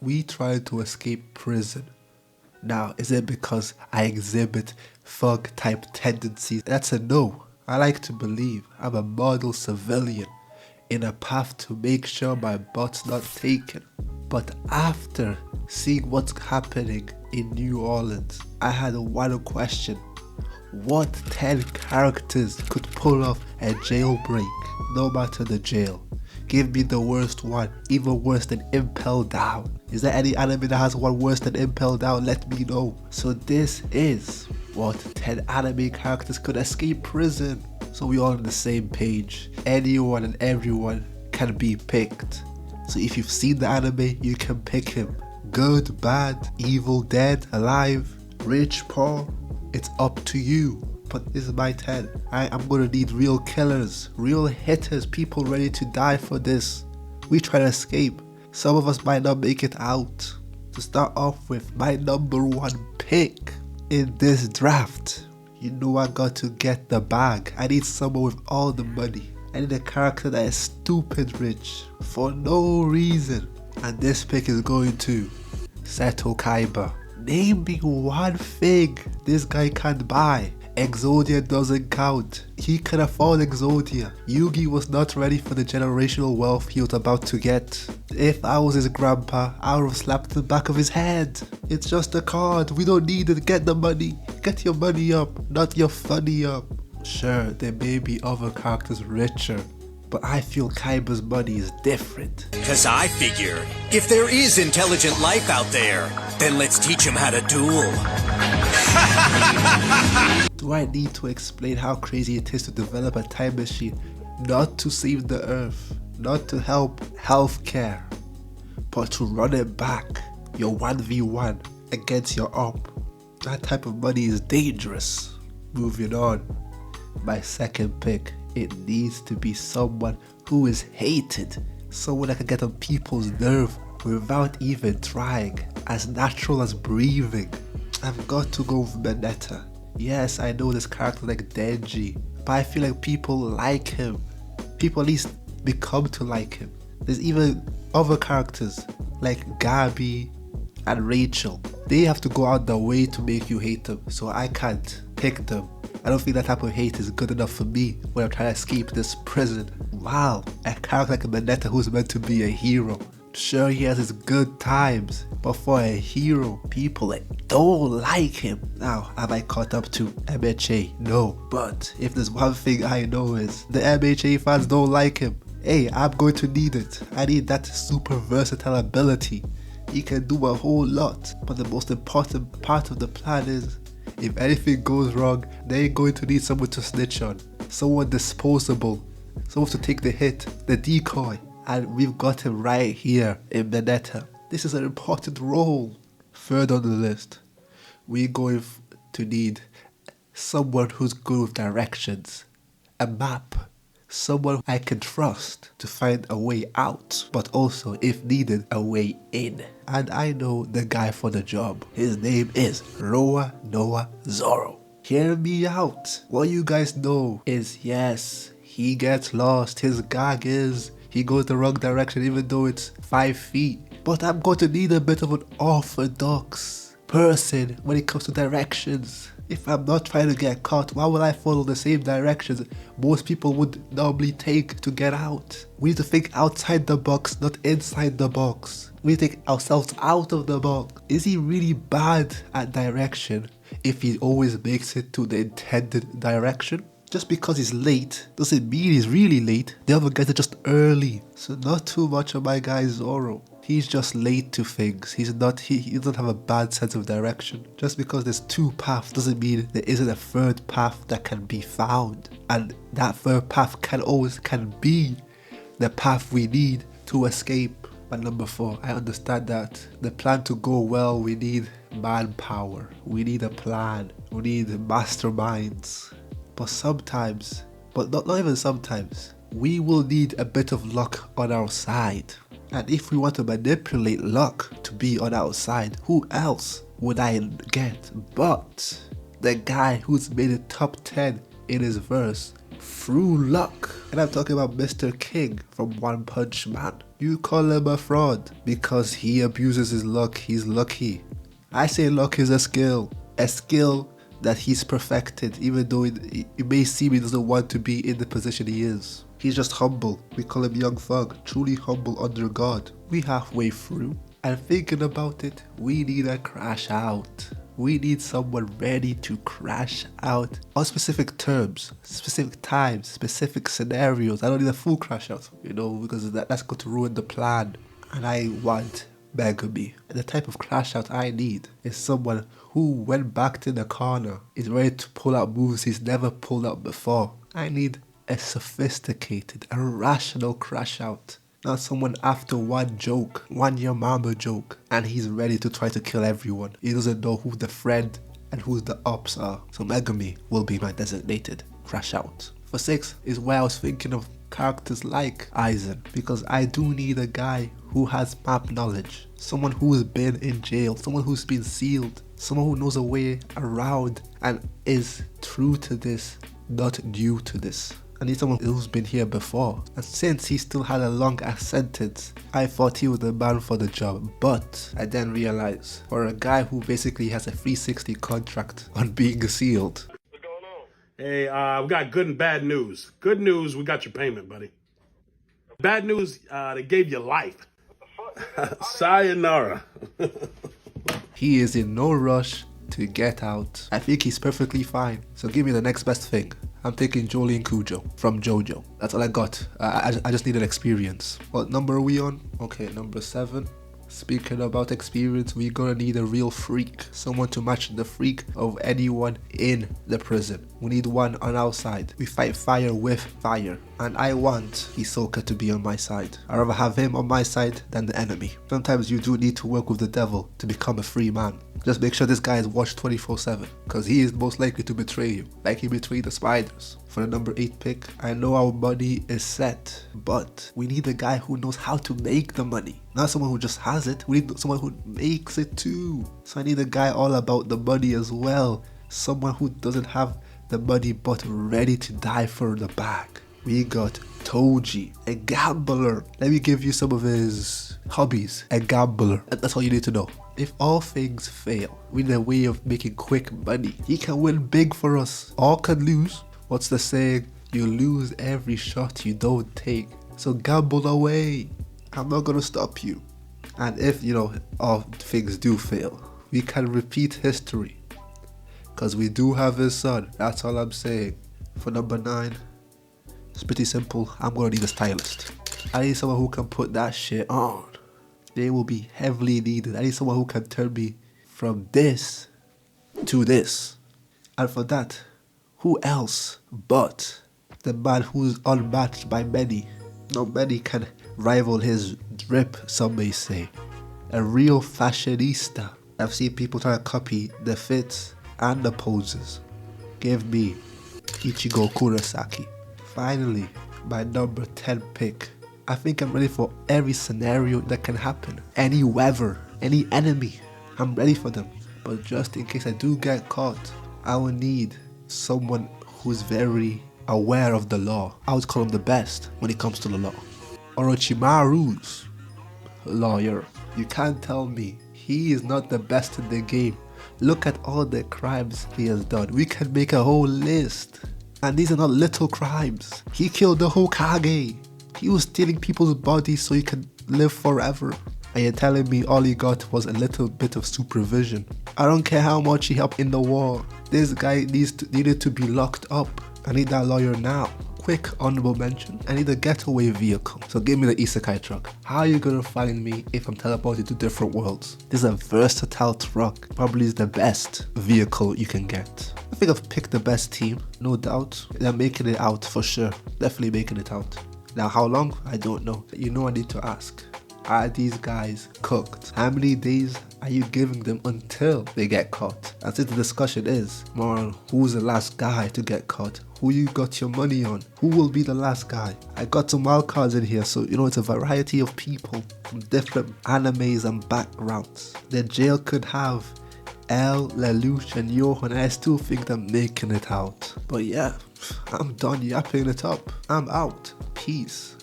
we try to escape prison. Now, is it because I exhibit thug type tendencies? That's a no. I like to believe I'm a model civilian in a path to make sure my butt's not taken. But after seeing what's happening in New Orleans, I had one question. What 10 characters could pull off a jailbreak, no matter the jail? Give me the worst one, even worse than Impel Down. Is there any anime that has one worse than Impel Down? Let me know. So this is what 10 anime characters could escape prison. So we all on the same page. Anyone and everyone can be picked. So if you've seen the anime, you can pick him. Good, bad, evil, dead, alive, rich, poor. It's up to you. But this is my 10. I'm gonna need real killers, real hitters, people ready to die for this. We try to escape. Some of us might not make it out. To start off with, my number 1 pick in this draft. You know I got to get the bag. I need someone with all the money. I need a character that is stupid rich for no reason. And this pick is going to Seto Kaiba. Name me one thing this guy can't buy. Exodia doesn't count. He can afford Exodia. Yugi was not ready for the generational wealth he was about to get. If I was his grandpa, I would have slapped the back of his head. It's just a card. We don't need it. Get the money. Get your money up, not your funny up. Sure, there may be other characters richer, but I feel Kaiba's money is different. Cause I figure, if there is intelligent life out there, then let's teach him how to duel. Do I need to explain how crazy it is to develop a time machine not to save the earth, not to help healthcare, but to run it back, your 1v1 against your op? That type of money is dangerous. Moving on, my second pick, it needs to be someone who is hated, someone that can get on people's nerve without even trying, as natural as breathing. I've got to go with Mineta. Yes, I know this character like Denji, but I feel like people like him. People at least become to like him. There's even other characters like Gabi and Rachel. They have to go out their way to make you hate them, so I can't pick them. I don't think that type of hate is good enough for me when I'm trying to escape this prison. Wow, a character like Mineta who's meant to be a hero. Sure, he has his good times, but for a hero, people don't like him. Now, have I caught up to MHA? No, but if there's one thing I know is the MHA fans don't like him. Hey, I'm going to need it. I need that super versatile ability. He can do a whole lot, but the most important part of the plan is, if anything goes wrong, they're going to need someone to snitch on. Someone disposable. Someone to take the hit, the decoy. And we've got him right here in Mineta. This is an important role. Third on the list, we're going to need someone who's good with directions. A map. Someone I can trust to find a way out, but also, if needed, a way in. And I know the guy for the job. His name is Roa Noa Zoro. Hear me out. What you guys know is, yes, he gets lost. His gag is he goes the wrong direction even though it's 5 feet. But I'm going to need a bit of an orthodox person when it comes to directions. If I'm not trying to get caught, why would I follow the same directions most people would normally take to get out? We need to think outside the box, not inside the box. We need to take ourselves out of the box. Is he really bad at direction if he always makes it to the intended direction? Just because he's late doesn't mean he's really late. The other guys are just early. So not too much of my guy Zoro. He's just late to things. He doesn't have a bad sense of direction. Just because there's 2 paths doesn't mean there isn't a third path that can be found. And that third path can be the path we need to escape. But number 4, I understand that the plan to go well, we need manpower. We need a plan. We need masterminds. But sometimes, but not even sometimes, we will need a bit of luck on our side. And if we want to manipulate luck to be on our side, who else would I get but the guy who's made it top 10 in his verse through luck. And I'm talking about Mr. King from One Punch Man. You call him a fraud because he abuses his luck, he's lucky. I say luck is a skill that he's perfected, even though it may seem he doesn't want to be in the position he is. He's just humble. We call him Young Thug, truly humble under God. We halfway through, and thinking about it, we need a crash out. We need someone ready to crash out on specific terms, specific times, specific scenarios. I don't need a full crash out, because that's going to ruin the plan. And I want Megami. And the type of crash out I need is someone who, when backed in the corner, is ready to pull out moves he's never pulled out before. I need a sophisticated, a rational crash out. Not someone after one joke, one your mama joke, and he's ready to try to kill everyone. He doesn't know who the friend and who the ops are. So Megami will be my designated crash out. For 6 is where I was thinking of characters like Aizen, because I do need a guy who has map knowledge, someone who's been in jail, someone who's been sealed, someone who knows a way around and is true to this, not new to this. I need someone who's been here before. And since he still had a long ass sentence, I thought he was the man for the job. But I then realized, for a guy who basically has a 360 contract on being sealed. What's going on? Hey, we got good and bad news. Good news, we got your payment, buddy. Bad news, they gave you life. Sayonara. He is in no rush to get out. I think he's perfectly fine. So give me the next best thing. I'm thinking Jolie and Cujo from JoJo. That's all I got. I just need an experience. What number are we on? Okay, number 7. Speaking about experience, we're gonna need a real freak. Someone to match the freak of anyone in the prison. We need one on our side. We fight fire with fire. And I want Hisoka to be on my side. I'd rather have him on my side than the enemy. Sometimes you do need to work with the devil to become a free man. Just make sure this guy is watched 24/7, because he is most likely to betray you, like he betrayed the spiders. For the number 8 pick, I know our money is set, but we need a guy who knows how to make the money. Not someone who just has it, we need someone who makes it too. So I need a guy all about the money as well. Someone who doesn't have the money but ready to die for the bag. We got Toji, a gambler. Let me give you some of his hobbies. A gambler. That's all you need to know. If all things fail, we need a way of making quick money. He can win big for us. All can lose. What's the saying? You lose every shot you don't take. So gamble away. I'm not gonna stop you. And if, all things do fail, we can repeat history. Because we do have his son. That's all I'm saying. For number 9, it's pretty simple. I'm gonna need a stylist. I need someone who can put that shit on. They will be heavily needed. I need someone who can turn me from this to this. And for that, who else but the man who's unmatched by many? Not many can rival his drip, some may say. A real fashionista. I've seen people try to copy the fits and the poses. Give me Ichigo Kurosaki. Finally, my number 10 pick. I think I'm ready for every scenario that can happen. Any weather, any enemy, I'm ready for them. But just in case I do get caught, I will need someone who's very aware of the law. I would call him the best when it comes to the law. Orochimaru's lawyer. You can't tell me he is not the best in the game. Look at all the crimes he has done. We can make a whole list. And these are not little crimes. He killed the Hokage. He was stealing people's bodies so he could live forever. And you're telling me all he got was a little bit of supervision. I don't care how much he helped in the war. This guy needed to be locked up. I need that lawyer now. Quick honorable mention. I need a getaway vehicle. So give me the isekai truck. How are you gonna find me if I'm teleported to different worlds? This is a versatile truck. Probably is the best vehicle you can get. I think I've picked the best team. No doubt. They're making it out for sure. Definitely making it out. Now how long? I don't know. I need to ask. Are these guys cooked? How many days are you giving them until they get caught? And since the discussion is more on who's the last guy to get caught, who you got your money on, who will be the last guy? I got some wild cards in here, so it's a variety of people from different animes and backgrounds. The jail could have El, Lelouch and Johan, and I still think they're making it out. But yeah, I'm done yapping it up. I'm out. Peace.